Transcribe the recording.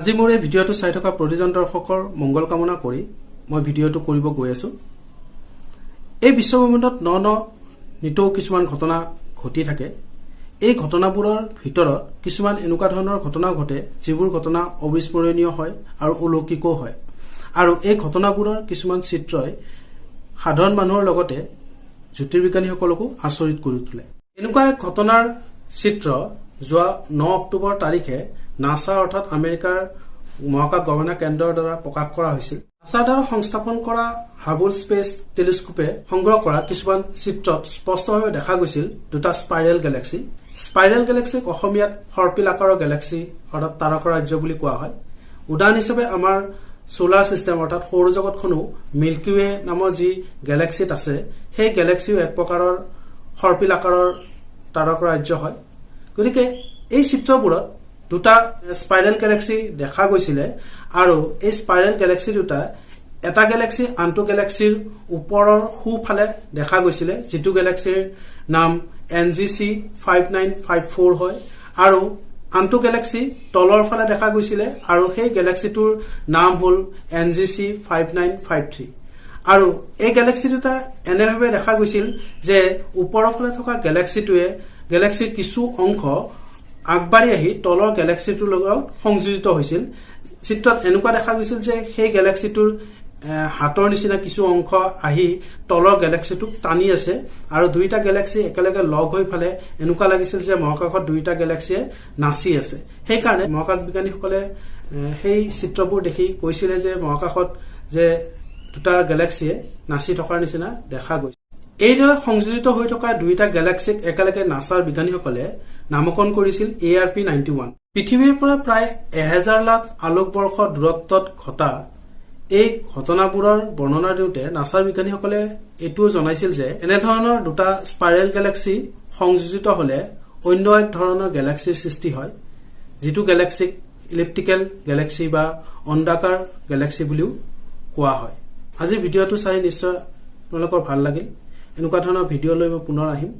আজি মোৰ এই ভিডিঅ'টো চাই থকা প্ৰতিজন দৰ্শকৰ মংগল কামনা কৰি মই ভিডিঅ'টো কৰিব গৈ আছো। এই বিশ্বব্ৰহ্মাণ্ডত নিতৌ কিছুমান ঘটনা ঘটি থাকে। এই ঘটনাবোৰৰ ভিতৰত কিছুমান এনেকুৱা ধৰণৰ ঘটনা ঘটে যিবোৰ ঘটনা অবিস্মৰণীয় হয় আৰু অলৌকিকও হয়। আৰু এই ঘটনাবোৰৰ কিছুমান চিত্ৰই সাধাৰণ মানুহৰ লগতে জ্যোতিৰ্বিজ্ঞানীসকলকো আচৰিত কৰি তোলে। এনেকুৱা এক ঘটনাৰ চিত্ৰ যোৱা 9 অক্টোবৰ তাৰিখে নাছা অৰ্থাৎ আমেৰিকাৰ মহাকাশ গৱেষণা কেন্দ্ৰৰ দ্বাৰা প্ৰকাশ কৰা হৈছিল। নাছাৰ দ্বাৰা সংস্থাপন কৰা হাবল স্পেচ টেলিস্কোপে সংগ্ৰহ কৰা কিছুমান চিত্ৰত স্পষ্টভাৱে দেখা গৈছিল দুটা স্পাইৰেল গেলেক্সি। স্পাইৰেল গেলেক্সিক অসমীয়াত সৰ্পিল আকাৰৰ গেলেক্সি অৰ্থাৎ তাৰকা ৰাজ্য বুলি কোৱা হয়। উদাহৰণ হিচাপে আমাৰ সোলাৰ চিষ্টেম অৰ্থাৎ সৌৰজগতখনো মিল্কি ৱে নামৰ যি গেলেক্সিত আছে সেই গেলেক্সিও এক প্ৰকাৰৰ সৰ্পিল আকাৰৰ তাৰকা ৰাজ্য হয়। গতিকে এই চিত্ৰবোৰত দুটা স্পাইৰেল গেলেক্সি দেখা গৈছিলে আৰু এই স্পাইৰেল গেলেক্সি দুটা এটা গেলেক্সি আনটো গেলেক্সিৰ ওপৰৰ সোঁফালে দেখা গৈছিলে, যিটো গেলেক্সিৰ নাম NGC 5954 হয় আৰু আনটো গেলেক্সি তলৰ ফালে দেখা গৈছিলে আৰু সেই গেলেক্সিটোৰ নাম হ'ল NGC 5953। আৰু এই গেলেক্সি দুটা এনেভাৱে দেখা গৈছিল যে ওপৰৰ ফালে থকা গেলেক্সিটোৱে গেলেক্সিৰ কিছু অংশ আগবাঢ়ি আহি তলৰ গেলেক্সিটোৰ লগত সংযোজিত হৈছিল। চিত্ৰত এনেকুৱা দেখা গৈছিল যে সেই গেলেক্সিটোৰ হাতৰ নিচিনা কিছু অংশ আহি তলৰ গেলেক্সিটোক টানি আছে আৰু দুইটা গেলেক্সি একেলগে লগ হৈ ফালে এনেকুৱা লাগিছিল যে মহাকাশত দুইটা গেলেক্সিয়ে নাচি আছে। সেইকাৰণে মহাকাশ বিজ্ঞানীসকলে সেই চিত্ৰবোৰ দেখি কৈছিলে যে মহাকাশত যে দুটা গেলেক্সিয়ে নাচি থকাৰ নিচিনা দেখা গৈছে। এইদৰে সংযোজিত হৈ থকা দুইটা গেলেক্সিক একেলগে নাছাৰ বিজ্ঞানীসকলে নামকৰণ কৰিছিল ARP91। পৃথিৱীৰ পৰা প্ৰায় 1000 লাখ আলোকবৰ্ষ দূৰত্বত ঘটা এই ঘটনাবোৰৰ বৰ্ণনা দিওঁতে নাছাৰ বিজ্ঞানীসকলে এইটোও জনাইছিল যে এনেধৰণৰ দুটা স্পাইৰেল গেলেক্সি সংযোজিত হলে অন্য এক ধৰণৰ গেলেক্সিৰ সৃষ্টি হয়, যিটো গেলেক্সিক ইলিপ্টিকেল গেলেক্সি বা অণ্ডাকাৰ গেলেক্সি বুলিও কোৱা হয়। আজিৰ ভিডিঅ'টো চাই নিশ্চয় আপোনালোকৰ ভাল লাগিল। এনেকুৱা ধৰণৰ ভিডিঅ' লৈ মই পুনৰ আহিম।